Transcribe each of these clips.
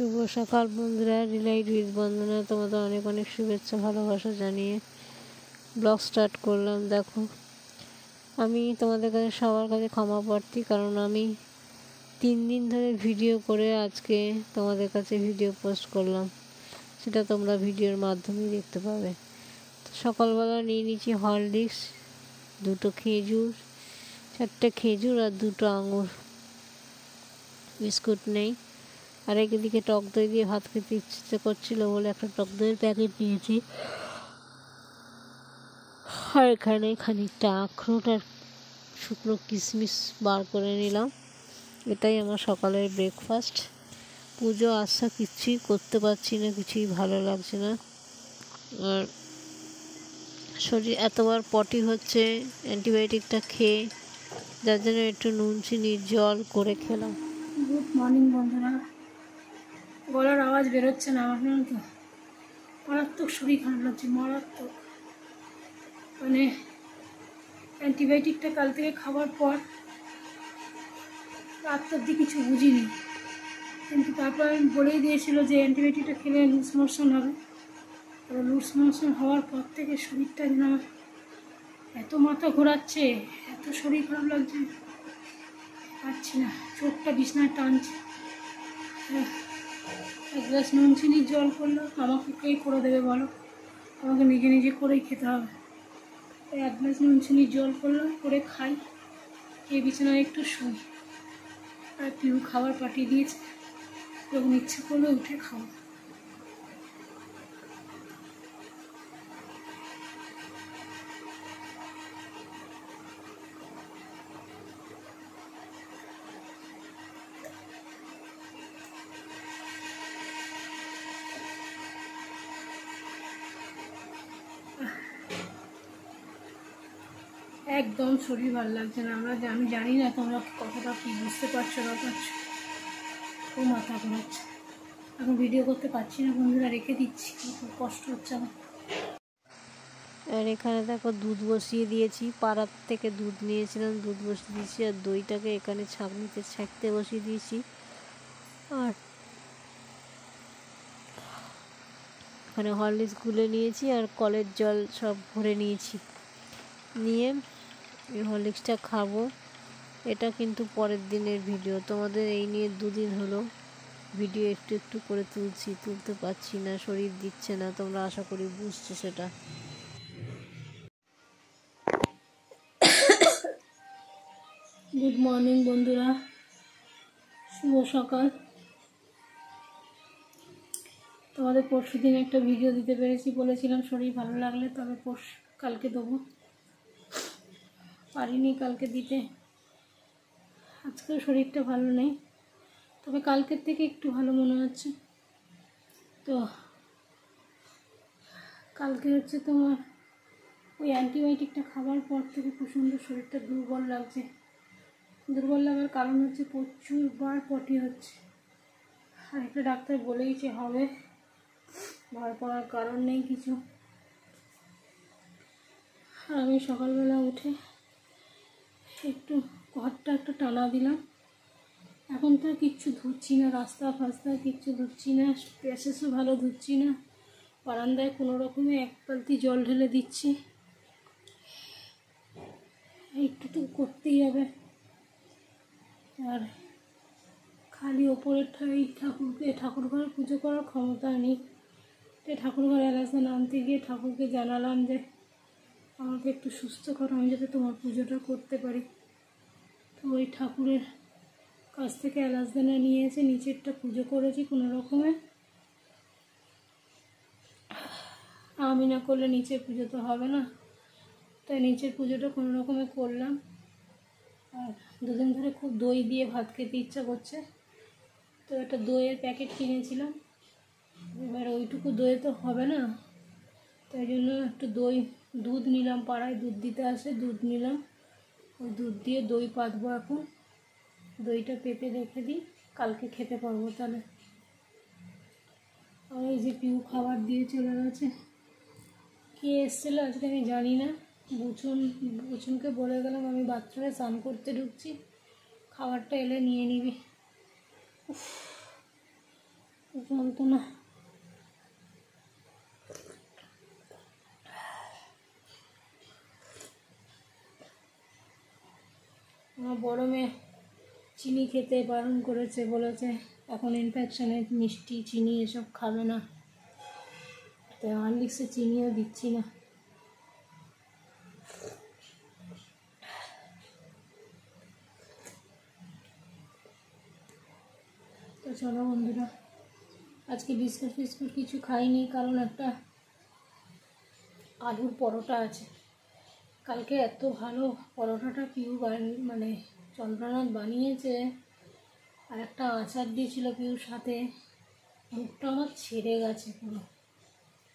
শুভ সকাল বন্ধুরা, রিলাইট উইথ বন্দনা তোমাদের অনেক অনেক শুভেচ্ছা ভালোবাসা জানিয়ে ব্লগ স্টার্ট করলাম। দেখো, আমি তোমাদের কাছে সবার কাছে ক্ষমা প্রার্থী, কারণ আমি 3 দিন ধরে ভিডিও করে আজকে তোমাদের কাছে ভিডিও পোস্ট করলাম, সেটা তোমরা ভিডিওর মাধ্যমেই দেখতে পাবে। তো সকালবেলা নিয়ে নিচ্ছি হরলিক্স, 2টো খেজুর, 4টে খেজুর আর 2টো আঙুর, বিস্কুট নেই। আর একদিকে টক দই দিয়ে ভাত খেতে ইচ্ছে করছিল বলে একটা টক দইয়ের প্যাকেট নিয়েছি। আর এখানে খানিকটা আখরোট আর শুকনো কিশমিশ বার করে নিলাম। এটাই আমার সকালের ব্রেকফাস্ট। পুজো আশা কিছুই করতে পারছি না, কিছুই ভালো লাগছে না। আর শরীর এতবার পটি হচ্ছে অ্যান্টিবায়োটিকটা খেয়ে, যার জন্য একটু নুন চিনির জল করে খেলাম। গুড মর্নিং বন্ধুরা। গলার আওয়াজ বেরোচ্ছে না আমার, জানো তো, মারাত্মক শরীর খারাপ লাগছে, মারাত্মক। মানে অ্যান্টিবায়োটিকটা কাল থেকে খাওয়ার পর রাত অবধি কিছু বুঝিনি, কিন্তু তারপর আমি বলেই দিয়েছিল যে অ্যান্টিবায়োটিকটা খেলে লুজ মোশন হবে। আর লুজ মোশন হওয়ার পর থেকে শরীরটা যেন আমার এত মাথা ঘোরাচ্ছে, এত শরীর খারাপ লাগছে, পারছি না, চোখটা বিছনায় টানছে। এক গ্লাস নুন চিনির জল করলো, আমাকে কে করে দেবে বলো, আমাকে নিজে নিজে করেই খেতে হবে। এক গ্লাস নুন চিনির জল করলো, করে খাই, খেয়ে বিছানায় একটু শুই। আর পিউ খাবার পাঠিয়ে দিয়েছে, যখন ইচ্ছে করলো উঠে খাও। একদম শরীর ভালো লাগছে না। আমি জানি না তোমরা কতটা কি বুঝতে পারছো না পারছো, খুব মাথা ঘোরাচ্ছে। এখন ভিডিও করতে পারছি না বন্ধুরা, রেখে দিচ্ছি, খুব কষ্ট হচ্ছে আমার। আর এখানে দেখো দুধ বসিয়ে দিয়েছি, পাড়ার থেকে দুধ নিয়েছিলাম, দুধ বসিয়ে দিয়েছি। আর দইটাকে এখানে ছাঁকনিতে ছাঁকতে বসিয়ে দিয়েছি। আর এখানে হরলিক্স গুলে নিয়েছি আর কলের জল সব ভরে নিয়েছি। নিয়ে এই হরলিক্সটা খাবো। এটা কিন্তু পরের দিনের ভিডিও, তোমাদের এই নিয়ে 2 দিন হলো ভিডিও একটু একটু করে তুলতে পারছি না, শরীর দিচ্ছে না। তোমরা আশা করি বুঝছো সেটা। গুড মর্নিং বন্ধুরা, শুভ সকাল। তোমাদের পরশুদিন একটা ভিডিও দিতে পেরেছি, বলেছিলাম শরীর ভালো লাগলে তবে কালকে দেবো, পারিনি কালকে দিতে। আজকেও শরীরটা ভালো নেই, তবে কালকের থেকে একটু ভালো মনে হচ্ছে। তো কালকে হচ্ছে তোমার ওই অ্যান্টিবায়োটিকটা খাবার পর থেকে প্রচণ্ড শরীরটা দুর্বল লাগছে। দুর্বল লাগার কারণ হচ্ছে প্রচুরবার পটি হচ্ছে। আর একটা ডাক্তার বলেইছে হবে, ভয় পাওয়ার কারণ নেই কিছু। আর আমি সকালবেলা উঠে একটু ঘরটা একটু টানা দিলাম। এখন তো কিচ্ছু ধুচ্ছি না, রাস্তা ফাস্তা কিচ্ছু ধুচ্ছি না, প্যাসেসও ভালো ধুচ্ছি না। বারান্দায় কোনো রকমে 1 বালতি জল ঢেলে দিচ্ছি, একটু তো করতেই হবে। আর খালি ওপরের ঠাকুর ঘরে পুজো করার ক্ষমতা নেই। ঠাকুর ঘরে এলাচে নামতে গিয়ে ঠাকুরকে জানালাম যে আমাকে একটু সুস্থ করো, আমি যাতে তোমার পুজোটা করতে পারি। তো ওই ঠাকুরের কাছ থেকে এলাচদানা নিয়ে এসে নিচেরটা পুজো করেছি কোনো রকমে। আমি না করলে নিচের পুজো তো হবে না, তাই নিচের পুজোটা কোনো রকমে করলাম। আর 2 দিন ধরে খুব দই দিয়ে ভাত খেতে ইচ্ছা করছে, তো একটা দইয়ের প্যাকেট কিনেছিলাম। এবার ওইটুকু দই তো হবে না, তাই জন্য একটু দুধ নিলাম, পাড়ায় দুধ দিতে আসে, দুধ নিলাম। ওই দুধ দিয়ে দই পাতবো এখন। দইটা পেতে রেখে দিই, কালকে খেতে পারবো তাহলে। আর এই যে পিউ খাবার দিয়ে চলে গেছে। কে এসেছিলো আজকে আমি জানি না, বুচুনকে বলে গেলাম আমি বাথরুমে স্নান করতে ঢুকছি, খাবারটা এলে নিয়ে নিবি। যন্ত্রণা। আমার বড় মেয়ে চিনি খেতে বারণ করেছে, বলেছে এখন ইনফেকশানে মিষ্টি চিনি এসব খাবে না, তাই হরলিক্সে চিনিও দিচ্ছি না। তো চলো বন্ধুরা, আজকে বিস্কুট ফিস্কুট কিছু খাইনি, কারণ একটা আলুর পরোটা আছে। কালকে এত ভালো পরোটাটা পিউ মানে চন্দ্রনাথ বানিয়েছে, আর একটা আচার দিয়েছিল পিউর সাথে, মুখটা আমার ছেড়ে গেছে পুরো,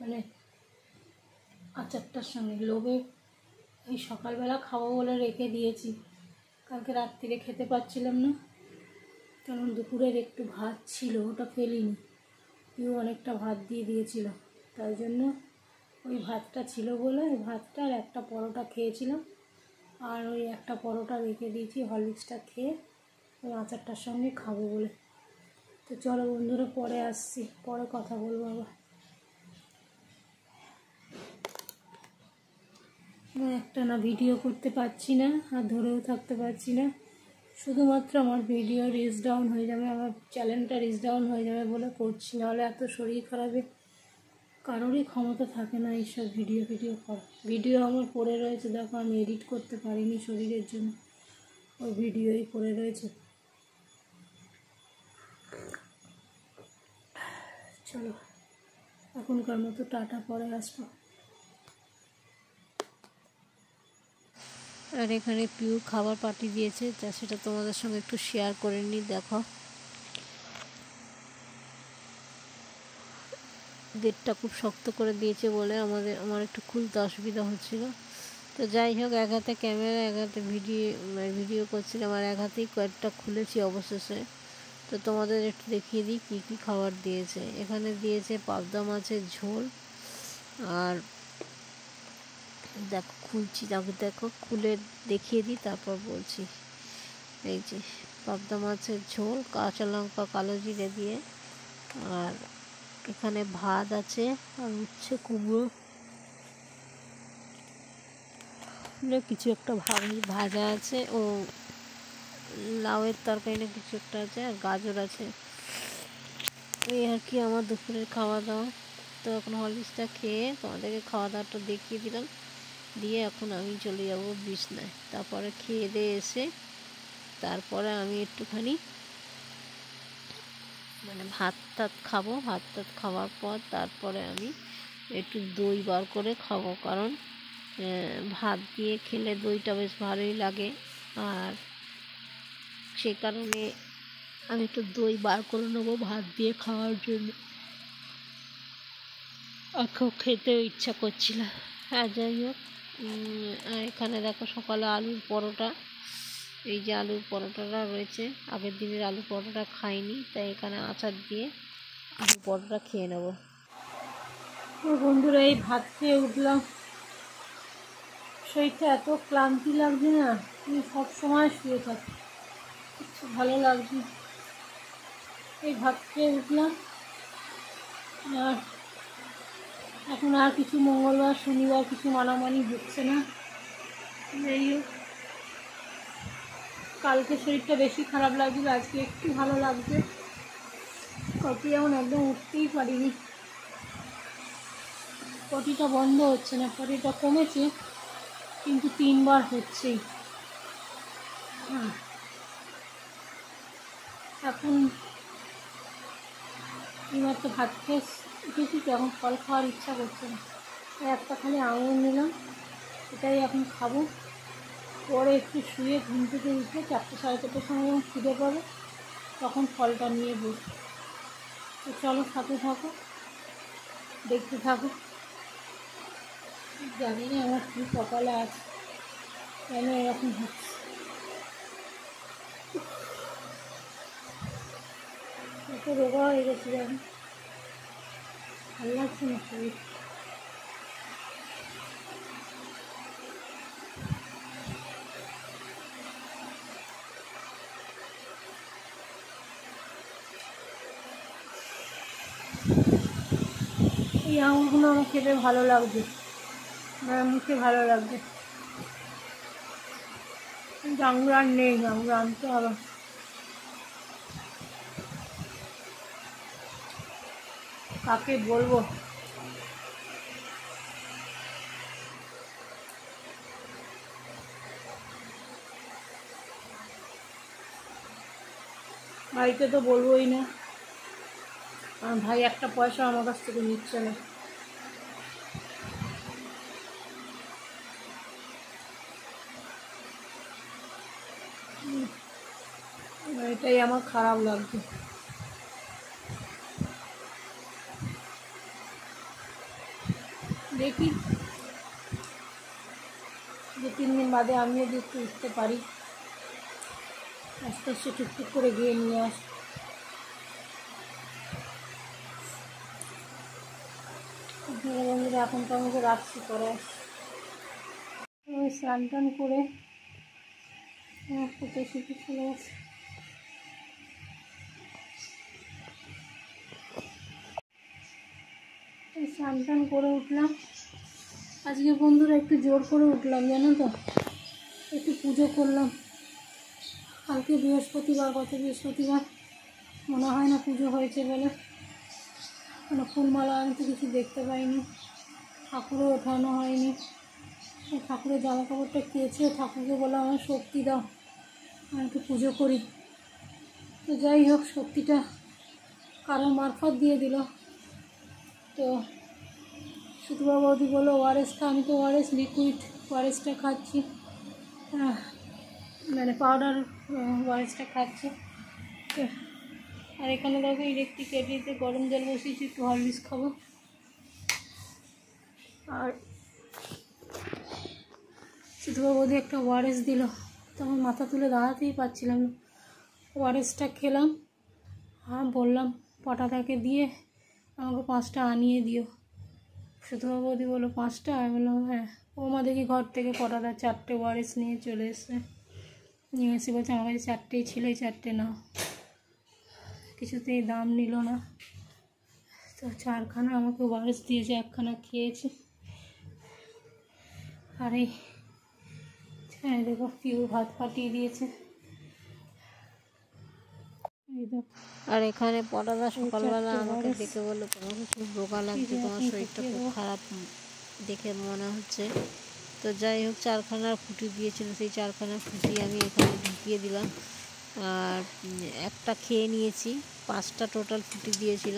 মানে আচারটার সঙ্গে লোভে এই সকালবেলা খাবো বলে রেখে দিয়েছি। কালকে রাত্রিরে খেতে পাচ্ছিলাম না, কারণ দুপুরের একটু ভাত ছিল, ওটা ফেলিনি, পিউ অনেকটা ভাত দিয়ে দিয়েছিল, তাই জন্য ওই ভাতটা ছিল বলে ওই ভাতটা আর একটা পরোটা খেয়েছিলাম, আর ওই একটা পরোটা রেখে দিয়েছি হরলিক্সটা খেয়ে ওই আচারটার সঙ্গে খাবো বলে। তো চলো বন্ধুরা, পরে আসছি, পরে কথা বলবো আবার। একটা না ভিডিও করতে পারছি না, আর ধরেও থাকতে পারছি না, শুধুমাত্র আমার ভিডিও রিচ ডাউন হয়ে যাবে, আমার চ্যানেলটা রিচ ডাউন হয়ে যাবে বলে করছি, নাহলে এত শরীর খারাপে কারোরই ক্ষমতা থাকে না এইসব ভিডিও করা। ভিডিও আমার পড়ে রয়েছে, দেখো আমি এডিট করতে পারিনি শরীরের জন্য, ওই ভিডিওই পড়ে রয়েছে। চলো এখনকার মতো টাটা, পরে আসবো। আর এখানে পিউ খাবার পাঠিয়ে দিয়েছে, যা সেটা তোমাদের সঙ্গে একটু শেয়ার করে নিই। দেখো গেটটা খুব শক্ত করে দিয়েছে বলে আমার একটু খুলতে অসুবিধা হচ্ছিল। তো যাই হোক, এক হাতে ক্যামেরা এক হাতে ভিডিও করছিলাম, আর এক হাতেই কয়েকটা খুলেছি অবশেষে। তো তোমাদের একটু দেখিয়ে দিই কী কী খাবার দিয়েছে। এখানে দিয়েছে পাবদা মাছের ঝোল, আর দেখো খুলছি, দেখো খুলে দেখিয়ে দিই তারপর বলছি। এই যে পাবদা মাছের ঝোল, কাঁচা লঙ্কা কালো জিরে দিয়ে, আর এখানে ভাত আছে, আর উচ্ছে কুমড়ো কিছু একটা ভাজা আছে, ও লাউয়ের তরকারি না কিছু একটা আছে, আর গাজর আছে। এই আর কি আমার দুপুরের খাওয়া দাওয়া। তো এখন হরলিক্সটা খেয়ে তোমাদেরকে খাওয়া দাওয়াটা দেখিয়ে দিলাম, দিয়ে এখন আমি চলে যাব বিছনায়। তারপরে খেয়ে দিয়ে এসে তারপরে আমি একটুখানি মানে ভাত টাত খাবো, ভাত টাত খাওয়ার পর তারপরে আমি একটু দই বার করে খাবো, কারণ ভাত দিয়ে খেলে দইটা বেশ ভালোই লাগে, আর সেই কারণে আমি একটু দই বার করে নেবো ভাত দিয়ে খাওয়ার জন্য। খুব খেতেও ইচ্ছা করছিল। আর যাই হোক, এখানে দেখো সকালে আলুর পরোটা, এই যে আলুর পরোটাটা রয়েছে, আগের দিনের আলু পরোটা খাইনি, তাই এখানে আচার দিয়ে আলু পরোটা খেয়ে নেবো। বন্ধুরা, এই ভাত খেয়ে উঠলাম, শরীরটা এত ক্লান্তি লাগছে না, আমি সবসময় শুয়ে থাকি, কিছু ভালো লাগছে। এই ভাত খেয়ে উঠলাম, আর এখন আর কিছু মঙ্গলবার শনিবার কিছু মানামানি হচ্ছে না। যাই হোক, কালকে শরীরটা বেশি খারাপ লাগছিল, আজকে একটু ভালো লাগছে। কটি এমন একদম উঠতেই পারিনি, পটিটা বন্ধ হচ্ছে না, পটিটা কমেছে কিন্তু 3 বার হচ্ছেই। এখন এইমাত্র ভাত খেয়ে উঠেছি, তো এখন ফল খাওয়ার ইচ্ছা করছে না, একটা খালি আঙুর নিলাম, এটাই এখন খাবো। পরে একটু শুয়ে ঘুম থেকে উঠে 4টে সাড়ে 4টের সময় যখন খিদে পাবে তখন ফলটা নিয়ে বসবো। তো চলো সাথে থাকো, দেখতে থাকো। জানি না আমার কী কপালে আছে, কেন এরকম হচ্ছে। এত রোগা হয়ে গেছি, জানি ভালো লাগছে না শরীর। এই আঙুরগুলো আমার খেতে ভালো লাগবে, মুখে ভালো লাগবে। কিন্তু আঙুর আর নেই, আঙুর আনতে হবে। কাকে বলবো? বাড়িতে তো বলবোই না, আমার ভাই একটা পয়সা আমার কাছ থেকে নিচ্ছে না। এটাই আমার খারাপ লাগছে। দেখি 2-3 দিন বাদে আমিও যদি একটু উঠতে পারি, আস্তে আস্তে টুকটুক করে গিয়ে নিয়ে আস। বন্ধুরা এখন তো আমাকে রাখছি, পরে স্নান টান করে কোথায় শিখে চলে গেছে। স্নান টান করে উঠলাম আজকে বন্ধুরা, একটু জোর করে উঠলাম জানো তো, একটু পুজো করলাম। কালকে বৃহস্পতিবার, গত বৃহস্পতিবার মনে হয় না পুজো হয়েছে বলে, কোনো ফুলমালা আমি তো কিছু দেখতে পাইনি, ঠাকুরও ওঠানো হয়নি। ঠাকুরের জামা কাপড়টা কেচে ঠাকুরকে বলে আমার শক্তি দাও, আমি একটু পুজো করি। তো যাই হোক, শক্তিটা কারোর মারফত দিয়ে দিল। তো শুধুবা বৌদি বললো ওআরএস খা, আমি তো ওআরএস লিকুইড ওআরএসটা খাচ্ছি, মানে পাউডার ওআরএসটা খাচ্ছি। আর এখানে দেখো ইলেকট্রিক কেটলিতে গরম জল বসিয়েছি, একটু হরলিক্স খাবো। আর শুধুবা বৌদি একটা ওআরএস দিল, তো আমার মাথা তুলে দাঁড়াতেই পারছিলাম না। ওআরএসটা খেলাম, বললাম পটাদাকে দিয়ে আমাকে 5টা আনিয়ে দিও। শুধুবা বৌদি বললো 5টা, আমি বললাম হ্যাঁ। ও আমাদেরকে ঘর থেকে পটাদা 4টে ওআরএস নিয়ে চলে এসছে, নিয়ে এসে বলছে আমার কাছে 4টেই ছিল, এই 4টে নাও। কিছুতেই দাম নিল না, তো 4খানা আমাকে ওআরএস দিয়েছে, 1খানা খেয়েছি। আর এই দেখো পিউ ভাত পাঠিয়ে দিয়েছে। আর এখানে পটাদা সকালবেলা আমাকে দেখে বললো তোমাকে খুব রোগা লাগছে, তোমার শরীরটা খুব খারাপ দেখে মনে হচ্ছে। তো যাই হোক, 4খানার ফুটি দিয়েছিল, সেই 4খানার ফুটি আমি এখানে ঢুকিয়ে দিলাম। আর একটা খেয়ে নিয়েছি, 5টা টোটাল ফুটি দিয়েছিল।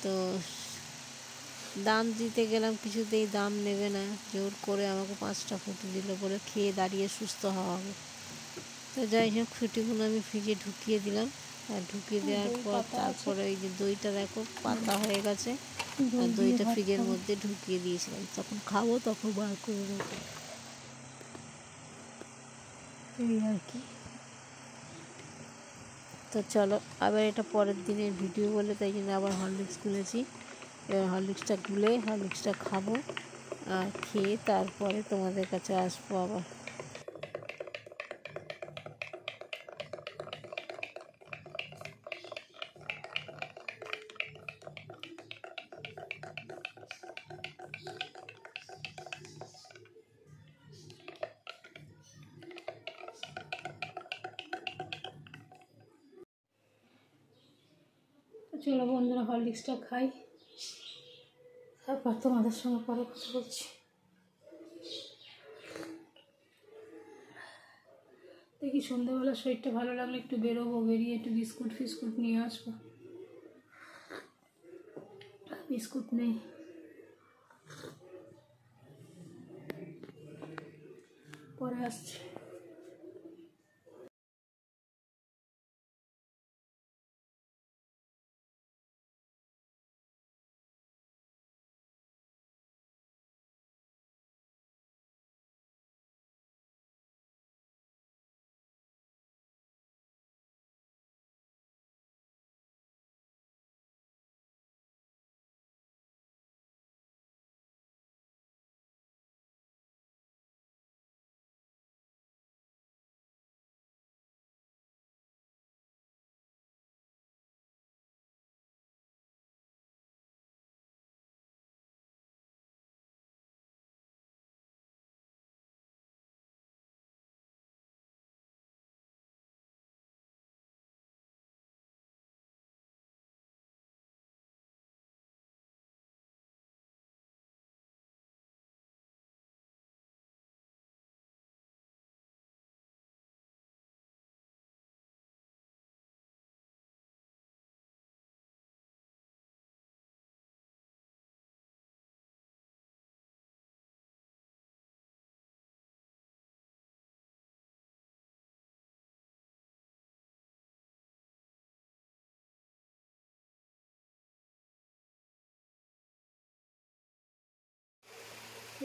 তো দাম দিতে গেলাম, কিছুতেই দাম নেবে না, জোর করে আমাকে 5টা ফুটি দিল, বলে খেয়ে দাঁড়িয়ে সুস্থ হওয়া হবে। তো যাই হোক, ফুটিগুলো আমি ফ্রিজে ঢুকিয়ে দিলাম। আর ঢুকিয়ে দেওয়ার পর তারপরে ওই যে দইটা দেখো পাতা হয়ে গেছে, আর দইটা ফ্রিজের মধ্যে ঢুকিয়ে দিয়েছিলাম, তখন খাবো তখন বার করে নেবো, এই আর কি। তো চলো, আবার এটা পরের দিনের ভিডিও বলে তাই জন্য আবার হরলিক্স গুলেছি। এবার হরলিক্সটা খাবো, আর খেয়ে তারপরে তোমাদের কাছে আসবো আবার। চলো বন্ধুরা, হরলিক্সটা খাই, তারপর তোমাদের সঙ্গে পরে কথা বলছি। দেখি সন্ধ্যাবেলা শরীরটা ভালো লাগলে একটু বেরোবো, বেরিয়ে একটু বিস্কুট নিয়ে আসবো। বিস্কুট নেই, পরে আসছি।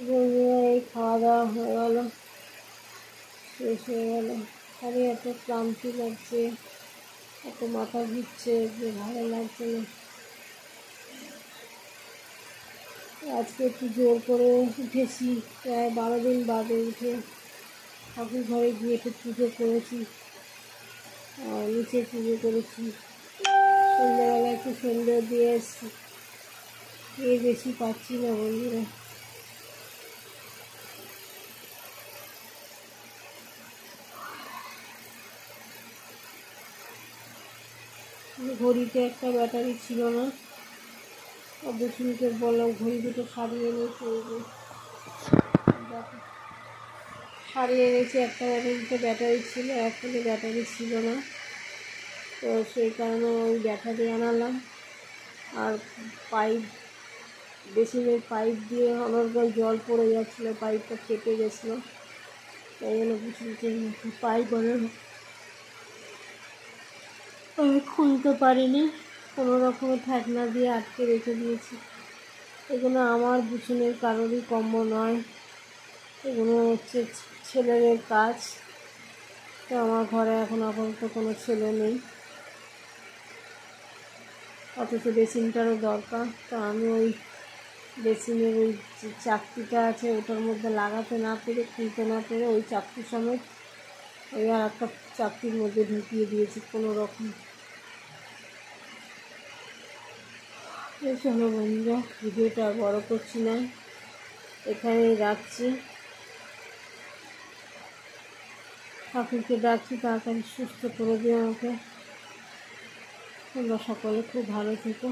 বন্ধুরা এই খাওয়া দাওয়া হয়ে গেল, শেষ হয়ে গেল। খালি এত ক্লান্তি লাগছে, এত মাথা ঘুরছে যে ভালো লাগছে না। আজকে একটু জোর করে উঠেছি, প্রায় 12 দিন বাদে উঠে ঠাকুর ঘরে গিয়ে একটু পুজো করেছি আর নিচে পুজো করেছি। সন্ধ্যাবেলা একটু সন্ধ্যে দিয়ে এসছি, এর বেশি পাচ্ছি না বন্ধুরা। ঘড়িতে একটা ব্যাটারি ছিল না, বুসুনিকে বললাম ঘড়ি দুটো সারিয়ে নিয়ে চলবে। সারিয়ে এনেছি, একটা ব্যাটারি ছিল, একটা ব্যাটারি ছিল না, তো সেই কারণে ওই ব্যাটারি আনালাম। আর পাইপ, বেসিনের পাইপ দিয়ে অনর্গল জল পড়ে যাচ্ছিলো, পাইপটা কেটে গেছিলো, তাই জন্য বুসুনিকে পাইপ আনালাম। আমি খুলতে পারিনি, কোনো রকমে ঠেকনা দিয়ে আটকে রেখে দিয়েছি। এগুলো আমার বুসুনের কারোরই কম্ম নয়, এগুলো হচ্ছে ছেলেদের কাজ। তো আমার ঘরে এখন আপাতত কোনো ছেলে নেই, অথচ বেসিনটারও দরকার। তো আমি ওই বেসিনের ওই যে চাকতিটা আছে ওটার মধ্যে লাগাতে না পেরে, খুলতে না পেরে, ওই চাকতি সমেত ওই আর একটা চাকতির মধ্যে ঢুকিয়ে দিয়েছি কোনো রকম। চলো বন্ধুরা, ভিডিওটা বড় করছি না, এখানেই রাখছি। ঠাকুরকে ডাকছি তাড়াতাড়ি সুস্থ করে দিয়ে আমাকে। তোমরা সকলে খুব ভালো থেকো।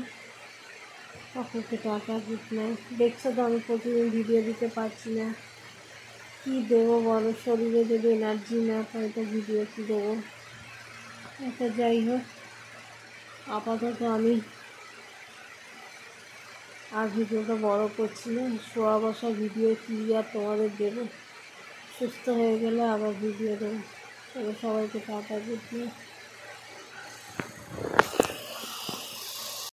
ঠাকুরকে টাটা, গুড নাইট। দেখছো তো আমি প্রতিদিন ভিডিও দিতে পারছি না, কী দেবো বলো? শরীরে যদি এনার্জি না পাই তো ভিডিও কী দেবো? এটা যাই হোক, আপাতত আমি আর ভিডিওটা বড় করছি না। শোয়া বসা ভিডিও কী আর তোমাদের দেবো? সুস্থ হয়ে গেলে আবার ভিডিও দেবো। সবাইকে টাটা, গুড নাইট।